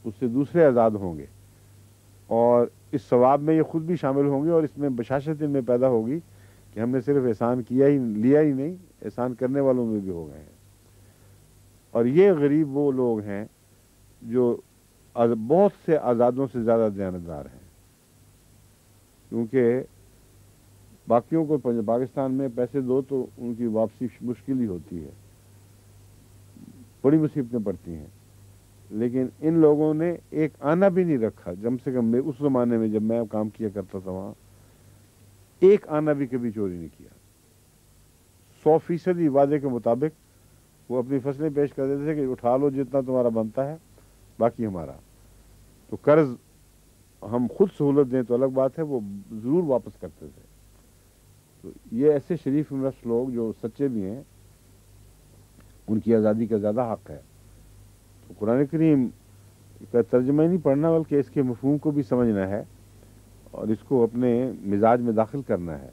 اس سے دوسرے آزاد ہوں گے، اور اس ثواب میں یہ خود بھی شامل ہوں گے، اور اس میں بشاشت ان میں پیدا ہوگی کہ ہم نے صرف احسان لیا ہی نہیں، احسان کرنے والوں میں بھی ہو گئے ہیں۔ اور یہ غریب وہ لوگ ہیں جو بہت سے آزادوں سے زیادہ دیانتدار ہیں، کیونکہ باقیوں کو پاکستان میں پیسے دو تو ان کی واپسی مشکل ہی ہوتی ہے، بڑی مصیبتیں پڑتی ہیں، لیکن ان لوگوں نے ایک آنا بھی نہیں رکھا، کم سے کم اس زمانے میں جب میں کام کیا کرتا تھا وہاں، ایک آنا بھی کبھی چوری نہیں کیا۔ 100% وعدے کے مطابق وہ اپنی فصلیں پیش کر دیتے تھے کہ اٹھا لو جتنا تمہارا بنتا ہے، باقی ہمارا۔ تو قرض ہم خود سہولت دیں تو الگ بات ہے، وہ ضرور واپس کرتے تھے۔ تو یہ ایسے شریف نفس لوگ جو سچے بھی ہیں، ان کی آزادی کا زیادہ حق ہے۔ تو قرآن کریم کا ترجمہ ہی نہیں پڑھنا بلکہ اس کے مفہوم کو بھی سمجھنا ہے اور اس کو اپنے مزاج میں داخل کرنا ہے۔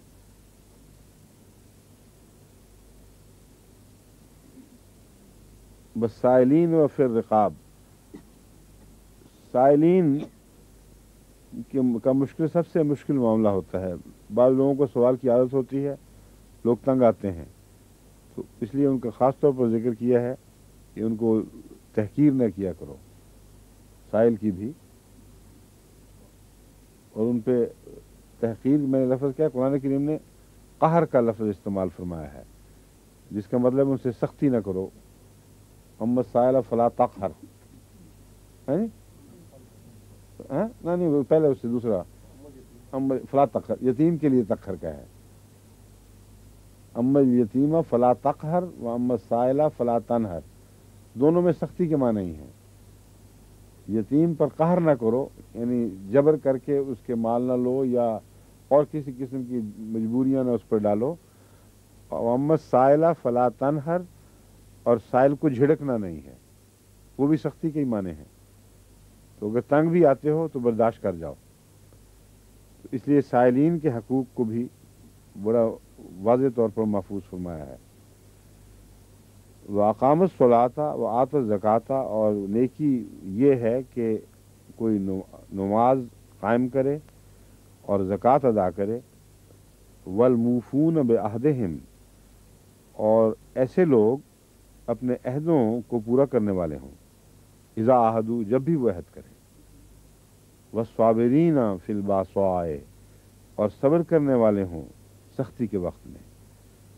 بس سائلین و پھر رقاب، سائلین کا مشکل، سب سے مشکل معاملہ ہوتا ہے۔ بعض لوگوں کو سوال کی عادت ہوتی ہے، لوگ تنگ آتے ہیں، تو اس لیے ان کا خاص طور پر ذکر کیا ہے کہ ان کو تحقیر نہ کیا کرو، سائل کی بھی، اور ان پہ تحقیر، میں نے لفظ کیا، قرآن کریم نے قہر کا لفظ استعمال فرمایا ہے، جس کا مطلب ان سے سختی نہ کرو۔ اما السائل فلا تقہر، نہیں پہلے اس سے دوسرا فلا تقہر، یتیم کے لیے تقہر کا ہے، اما الیتیم فلا تقہر و اما السائل فلا تنہر، دونوں میں سختی کے معنی ہی ہیں۔ یتیم پر قہر نہ کرو، یعنی جبر کر کے اس کے مال نہ لو یا اور کسی قسم کی مجبوریاں نہ اس پر ڈالو۔ اما السائل فلا تنہر، اور سائل کو جھڑکنا نہیں ہے، وہ بھی سختی کے ہی معنی ہیں۔ تو اگر تنگ بھی آتے ہو تو برداشت کر جاؤ۔ تو اس لیے سائلین کے حقوق کو بھی بڑا واضح طور پر محفوظ فرمایا ہے۔ وَأَقَامَ الصَّلَاةَ وَآتَى الزَّكَاةَ، اور نیکی یہ ہے کہ کوئی نماز قائم کرے اور زکوٰۃ ادا کرے۔ وَالْمُوفُونَ بِعَهْدِهِمْ، اور ایسے لوگ اپنے عہدوں کو پورا کرنے والے ہوں، اذا عہدوا، جب بھی وہ عہد کریں۔ وَالصَّابِرِينَ فِي الْبَأْسَاءِ، اور صبر کرنے والے ہوں سختی کے وقت میں۔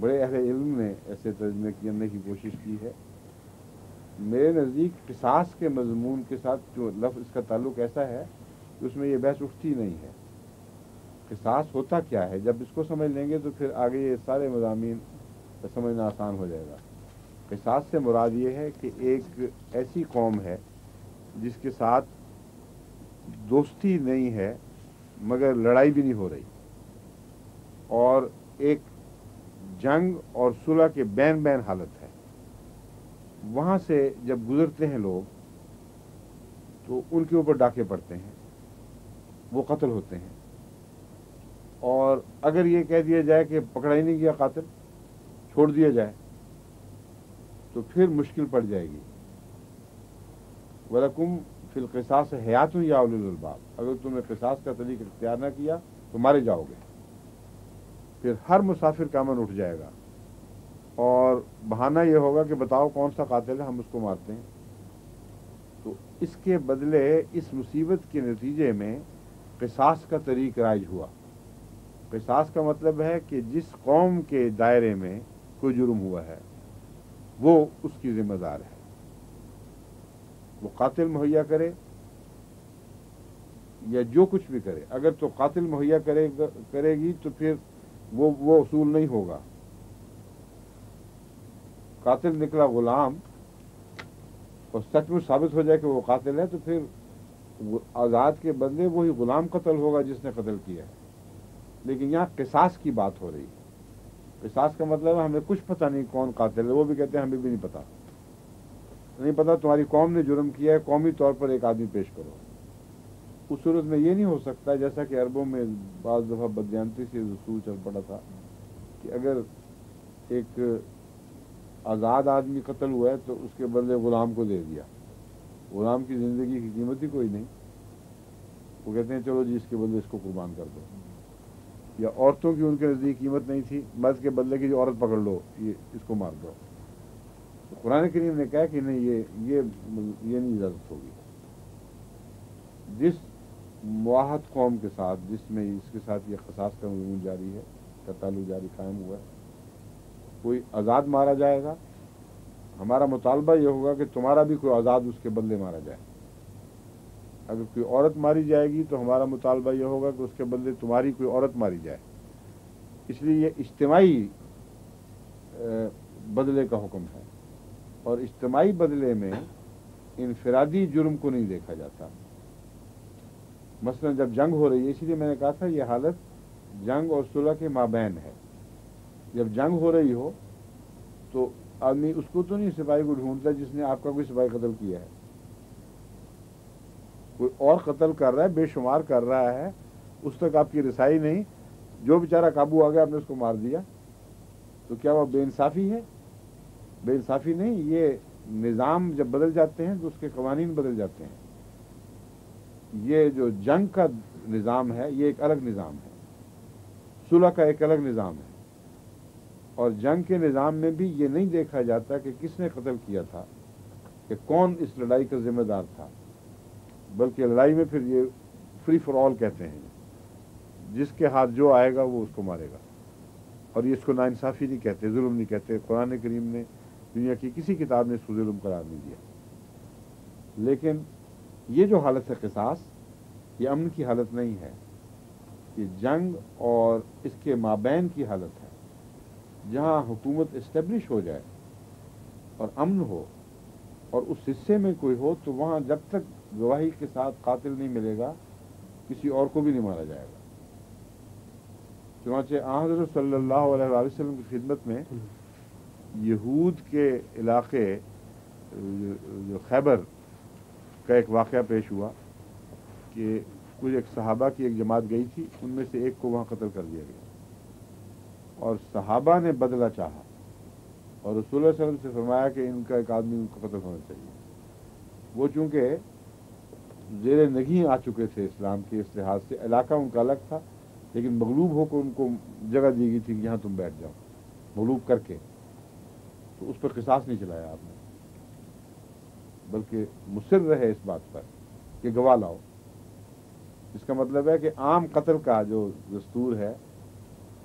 بڑے اہل علم نے ایسے ترجمے کرنے کی کوشش کی ہے. میرے نزدیک قصاص کے مضمون کے ساتھ جو لفظ اس کا تعلق ایسا ہے کہ اس میں یہ بحث اٹھتی نہیں ہے. قصاص ہوتا کیا ہے؟ جب اس کو سمجھ لیں گے تو پھر آگے یہ سارے مضامین سمجھنا آسان ہو جائے گا. قصاص سے مراد یہ ہے کہ ایک ایسی قوم ہے جس کے ساتھ دوستی نہیں ہے مگر لڑائی بھی نہیں ہو رہی، اور ایک جنگ اور صلح کے بین بین حالت ہے. وہاں سے جب گزرتے ہیں لوگ تو ان کے اوپر ڈاکے پڑتے ہیں، وہ قتل ہوتے ہیں. اور اگر یہ کہہ دیا جائے کہ پکڑا ہی نہیں گیا قاتل، چھوڑ دیا جائے، تو پھر مشکل پڑ جائے گی. وَلَكُمْ فِي الْقِصَاصِ حَيَاتٌ يَا أُولِي الْأَلْبَابِ. اگر تم نے قصاص کا طریق اختیار نہ کیا تو مارے جاؤ گے. پھر ہر مسافر کا امن اٹھ جائے گا، اور بہانہ یہ ہوگا کہ بتاؤ کون سا قاتل ہے، ہم اس کو مارتے ہیں. تو اس کے بدلے اس مصیبت کے نتیجے میں قصاص کا طریق رائج ہوا. قصاص کا مطلب ہے کہ جس قوم کے دائرے میں کوئی جرم ہوا ہے وہ اس کی ذمہ دار ہے. وہ قاتل مہیا کرے یا جو کچھ بھی کرے. اگر تو قاتل مہیا کرے گی تو پھر وہ اصول نہیں ہوگا. قاتل نکلا غلام اور سچ مچ ثابت ہو جائے کہ وہ قاتل ہے تو پھر آزاد کے بدلے وہی غلام قتل ہوگا جس نے قتل کیا ہے. لیکن یہاں قصاص کی بات ہو رہی ہے. قصاص کا مطلب ہے ہمیں کچھ پتہ نہیں کون قاتل ہے. وہ بھی کہتے ہیں ہمیں بھی نہیں پتہ. نہیں پتہ تمہاری قوم نے جرم کیا ہے، قومی طور پر ایک آدمی پیش کرو. اس صورت میں یہ نہیں ہو سکتا، جیسا کہ عربوں میں بعض دفعہ بددیانتی سے اصول چل پڑا تھا کہ اگر ایک آزاد آدمی قتل ہوا ہے تو اس کے بدلے غلام کو دے دیا. غلام کی زندگی کی قیمت ہی کوئی نہیں. وہ کہتے ہیں چلو جی اس کے بدلے اس کو قربان کر دو. یا عورتوں کی ان کے نزدیک قیمت نہیں تھی، مرد کے بدلے کی جو عورت پکڑ لو یہ اس کو مار دو. تو قرآن کریم نے کہا کہ نہیں، یہ نہیں اجازت ہوگی. جس معاہد قوم کے ساتھ جس میں اس کے ساتھ یہ قصاص کا مضمون جاری ہے، کا تعلق جاری قائم ہوا ہے، کوئی آزاد مارا جائے گا، ہمارا مطالبہ یہ ہوگا کہ تمہارا بھی کوئی آزاد اس کے بدلے مارا جائے. اگر کوئی عورت ماری جائے گی تو ہمارا مطالبہ یہ ہوگا کہ اس کے بدلے تمہاری کوئی عورت ماری جائے. اس لیے یہ اجتماعی بدلے کا حکم ہے، اور اجتماعی بدلے میں انفرادی جرم کو نہیں دیکھا جاتا. مثلا جب جنگ ہو رہی ہے، اسی لیے میں نے کہا تھا یہ حالت جنگ اور صلح کے مابین ہے. جب جنگ ہو رہی ہو تو آدمی اس کو تو نہیں سپاہی کو ڈھونڈتا جس نے آپ کا کوئی سپاہی قتل کیا ہے. کوئی اور قتل کر رہا ہے، بے شمار کر رہا ہے، اس تک آپ کی رسائی نہیں. جو بیچارہ قابو آ گیا آپ نے اس کو مار دیا. تو کیا وہ بے انصافی ہے؟ بے انصافی نہیں. یہ نظام جب بدل جاتے ہیں تو اس کے قوانین بدل جاتے ہیں. یہ جو جنگ کا نظام ہے یہ ایک الگ نظام ہے، صلح کا ایک الگ نظام ہے. اور جنگ کے نظام میں بھی یہ نہیں دیکھا جاتا کہ کس نے قتل کیا تھا، کہ کون اس لڑائی کا ذمہ دار تھا، بلکہ لڑائی میں پھر یہ فری فار آل کہتے ہیں، جس کے ہاتھ جو آئے گا وہ اس کو مارے گا. اور یہ اس کو ناانصافی نہیں کہتے، ظلم نہیں کہتے. قرآن کریم نے دنیا کی کسی کتاب نے اس کو ظلم قرار نہیں دیا. لیکن یہ جو حالت ہے قصاص، یہ امن کی حالت نہیں ہے. یہ جنگ اور اس کے مابین کی حالت ہے، جہاں حکومت اسٹیبلش ہو جائے اور امن ہو اور اس حصے میں کوئی ہو تو وہاں جب تک گواہی کے ساتھ قاتل نہیں ملے گا کسی اور کو بھی نہیں مارا جائے گا. چنانچہ آن حضرت صلی اللہ علیہ وسلم کی خدمت میں یہود کے علاقے جو خیبر کا ایک واقعہ پیش ہوا کہ کچھ ایک صحابہ کی ایک جماعت گئی تھی، ان میں سے ایک کو وہاں قتل کر دیا گیا، اور صحابہ نے بدلہ چاہا اور رسول اللہ صلی اللہ علیہ وسلم سے فرمایا کہ ان کا ایک آدمی ان کو قتل ہونا چاہیے. وہ چونکہ زیر نگیں آ چکے تھے اسلام کے اس لحاظ سے، علاقہ ان کا الگ تھا، لیکن مغلوب ہو کر ان کو جگہ دی گئی تھی کہ یہاں تم بیٹھ جاؤ، مغلوب کر کے. تو اس پر قصاص نہیں چلایا آپ نے، بلکہ مصر رہے اس بات پر کہ گواہ لاؤ. اس کا مطلب ہے کہ عام قتل کا جو دستور ہے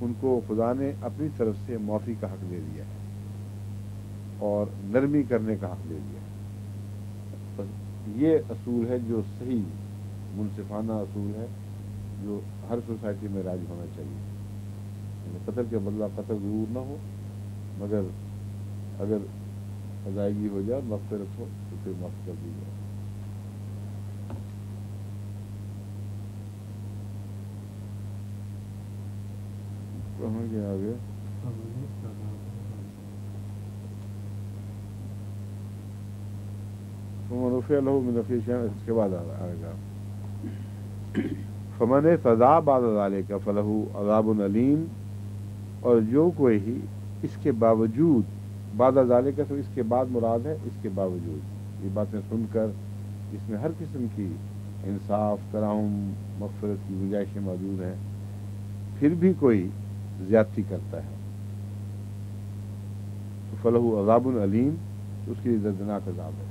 ان کو خدا نے اپنی طرف سے معافی کا حق دے دیا ہے اور نرمی کرنے کا حق دے دیا ہے۔ بس یہ اصول ہے جو صحیح منصفانہ اصول ہے جو ہر سوسائٹی میں راج ہونا چاہیے۔ یعنی قتل کے بدلہ قتل ضرور نہ ہو، مگر اگر ادائیگی ہو جائے، مغفرت ہو تو پھر معاف کر دی جائے۔ کہاں گیا آگے؟ رفع له من اخیہ شیئا، اس کے بعد آئے گا فمن سزا بعد ذالک فلہ عذاب علیم، اور جو کوئی ہی اس کے باوجود، بعد ذالک تو اس کے بعد مراد ہے اس کے باوجود، یہ باتیں سن کر اس میں ہر قسم کی انصاف، ترحم، مغفرت کی گنجائشیں موجود ہیں، پھر بھی کوئی زیادتی کرتا ہے تو فلہ عذاب علیم، اس کی دردناک عذاب ہے۔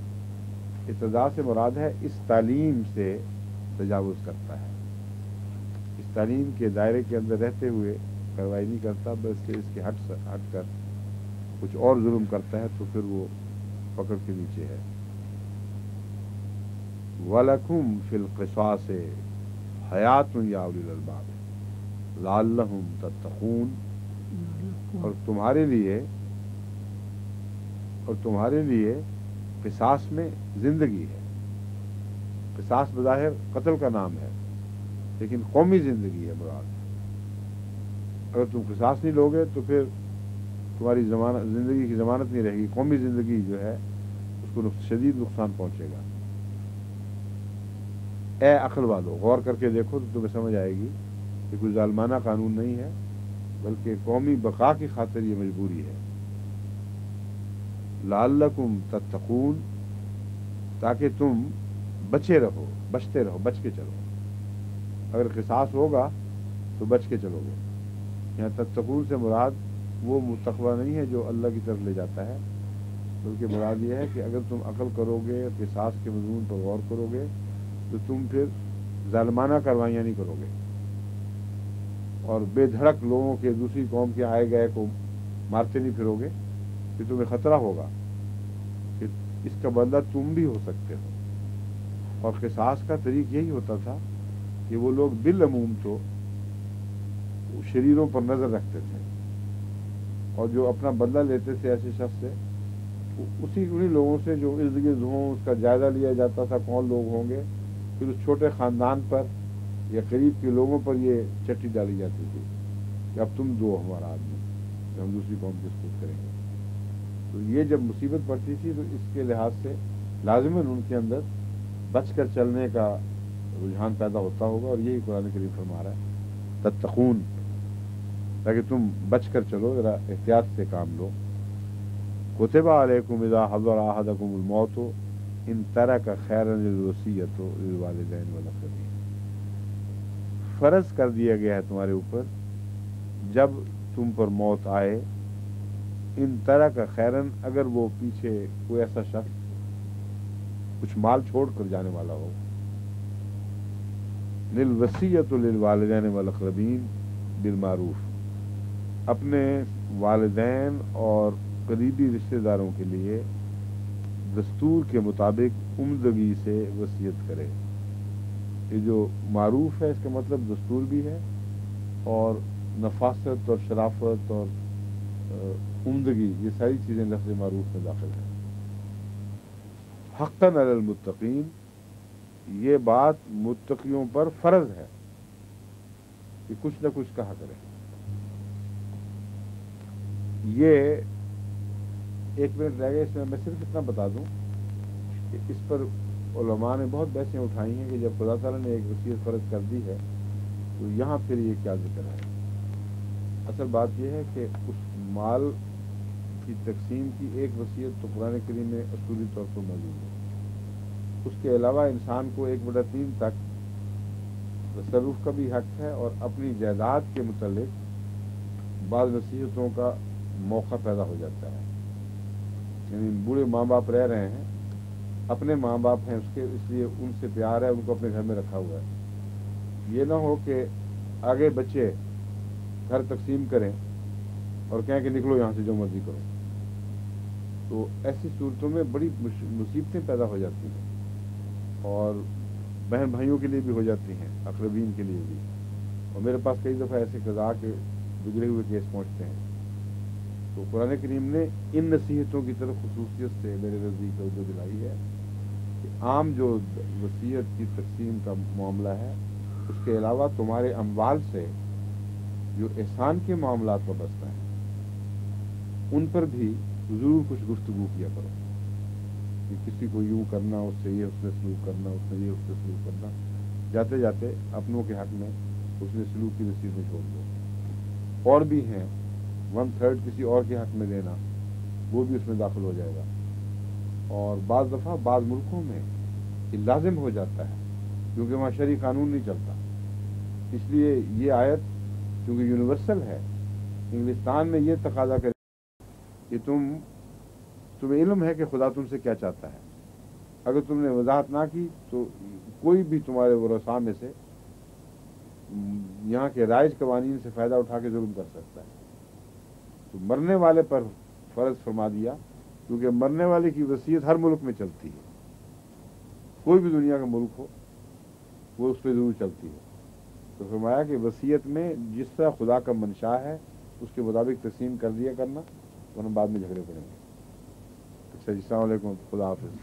اس سزا سے مراد ہے اس تعلیم سے تجاوز کرتا ہے، اس تعلیم کے دائرے کے اندر رہتے ہوئے کارروائی نہیں کرتا، بلکہ اس کے ہٹ کر کچھ اور ظلم کرتا ہے تو پھر وہ پکڑ کے نیچے ہے۔ وَلَكُمْ فِي الْقِصَاصِ حَيَاةٌ يَا أُولِي الْأَلْبَابِ لَعَلَّكُمْ تَتَّقُونَ، اور تمہارے لیے قصاص میں زندگی ہے۔ قصاص بظاہر قتل کا نام ہے، لیکن قومی زندگی ہے مراد۔ اگر تم قصاص نہیں لوگے تو پھر تمہاری زندگی کی ضمانت نہیں رہے گی، قومی زندگی جو ہے اس کو شدید نقصان پہنچے گا۔ اے عقل والو، غور کر کے دیکھو تو تمہیں سمجھ آئے گی کہ کوئی ظالمانہ قانون نہیں ہے، بلکہ قومی بقا کی خاطر یہ مجبوری ہے۔ لعلکم تتقون، تاکہ تم بچتے رہو، بچ کے چلو۔ اگر قصاص ہوگا تو بچ کے چلو گے۔ یہاں تتقون سے مراد وہ تقویٰ نہیں ہے جو اللہ کی طرف لے جاتا ہے، بلکہ مراد یہ ہے کہ اگر تم عقل کرو گے، قصاص کے مضمون پر غور کرو گے تو تم پھر ظالمانہ کاروائیاں نہیں کرو گے اور بے دھڑک لوگوں کے، دوسری قوم کے آئے گئے کو مارتے نہیں پھرو گے، کہ تمہیں خطرہ ہوگا کہ اس کا بدلہ تم بھی ہو سکتے ہو۔ اور قصاص کا طریق یہی ہوتا تھا کہ وہ لوگ بالعموم تو شریروں پر نظر رکھتے تھے، اور جو اپنا بدلہ لیتے تھے ایسے شخص سے، انہی لوگوں سے جو ارد گرد ہوں، اس کا جائزہ لیا جاتا تھا کون لوگ ہوں گے، پھر اس چھوٹے خاندان پر یا قریب کے لوگوں پر یہ چٹی ڈالی جاتی تھی کہ اب تم دو ہمارا آدمی، کہ ہم دوسری قوم کی سپورٹ کریں گے۔ تو یہ جب مصیبت پڑتی تھی تو اس کے لحاظ سے لازماً ان کے اندر بچ کر چلنے کا رجحان پیدا ہوتا ہوگا، اور یہی قرآن کریم فرما رہا ہے تتقون، تاکہ تم بچ کر چلو، ذرا احتیاط سے کام لو۔ کتب علیکم اذا حضر احدکم الموت ان ترک خیرا الوصیۃ للوالدین والاقربین، فرض کر دیا گیا ہے تمہارے اوپر جب تم پر موت آئے، ان ترک خیرن، اگر وہ پیچھے کوئی ایسا شخص کچھ مال چھوڑ کر جانے والا ہو، للوصیۃ للوالدین والاقربین بالمعروف، اپنے والدین اور قریبی رشتہ داروں کے لیے دستور کے مطابق عمدگی سے وصیت کرے۔ یہ جو معروف ہے اس کا مطلب دستور بھی ہے، اور نفاست اور شرافت اور عمدگی، یہ ساری چیزیں لفظ معروف میں داخل ہیں۔ حقاً علی المتقین، یہ بات متقیوں پر فرض ہے کہ کچھ نہ کچھ کہا کرے۔ یہ ایک منٹ رہ گئے، اس میں صرف اتنا بتا دوں کہ اس پر علماء نے بہت بحثیں اٹھائی ہیں کہ جب خدا تعالیٰ نے ایک وصیت فرض کر دی ہے تو یہاں پھر یہ کیا ذکر ہے۔ اصل بات یہ ہے کہ اس مال کی تقسیم کی ایک وصیت تو قرآن کریم میں اصولی طور پر موجود ہے، اس کے علاوہ انسان کو 1/3 تک تصرف کا بھی حق ہے، اور اپنی جائیداد کے متعلق بعض نصیحتوں کا موقع پیدا ہو جاتا ہے۔ یعنی بوڑھے ماں باپ رہ رہے ہیں، اپنے ماں باپ ہیں اس کے، اس لیے ان سے پیار ہے، ان کو اپنے گھر میں رکھا ہوا ہے۔ یہ نہ ہو کہ آگے بچے گھر تقسیم کریں اور کہیں کہ نکلو یہاں سے جو مرضی کرو، تو ایسی صورتوں میں بڑی مصیبتیں پیدا ہو جاتی ہیں، اور بہن بھائیوں کے لیے بھی ہو جاتی ہیں، اقربین کے لیے بھی. اور میرے پاس کئی دفعہ ایسے قضا کے بگڑے ہوئے کیس پہنچتے ہیں. تو قرآن کریم نے ان نصیحتوں کی طرف خصوصیت سے میرے نزدیک توجہ دلائی ہے کہ عام جو وصیت کی تقسیم کا معاملہ ہے، اس کے علاوہ تمہارے اموال سے جو احسان کے معاملات وابستہ ہیں ان پر بھی ضرور کچھ گفتگو کیا کرو، کہ کسی کو یوں کرنا، اس سے یہ اس نے سلوک کرنا، اس نے یہ اس سے سلوک کرنا، جاتے جاتے اپنوں کے حق میں اس نے سلوک کی نصیب میں چھوڑ دو. اور بھی ہیں 1/3 کسی اور کے حق میں دینا، وہ بھی اس میں داخل ہو جائے گا. اور بعض دفعہ بعض ملکوں میں یہ لازم ہو جاتا ہے کیونکہ وہاں شرعی قانون نہیں چلتا، اس لیے یہ آیت کیونکہ یونیورسل ہے، انگلستان میں یہ تقاضا کرے کہ تمہیں علم ہے کہ خدا تم سے کیا چاہتا ہے. اگر تم نے وضاحت نہ کی تو کوئی بھی تمہارے ورثاء میں سے یہاں کے رائج قوانین سے فائدہ اٹھا کے ظلم کر سکتا ہے. تو مرنے والے پر فرض فرما دیا، کیونکہ مرنے والے کی وصیت ہر ملک میں چلتی ہے، کوئی بھی دنیا کا ملک ہو وہ اس پہ ضرور چلتی ہے. تو فرمایا کہ وصیت میں جس طرح خدا کا منشا ہے اس کے مطابق تقسیم کر دیا کرنا، ورنہ بعد میں جھگڑے پڑیں گے. اچھا جی، السلام علیکم، خدا حافظ.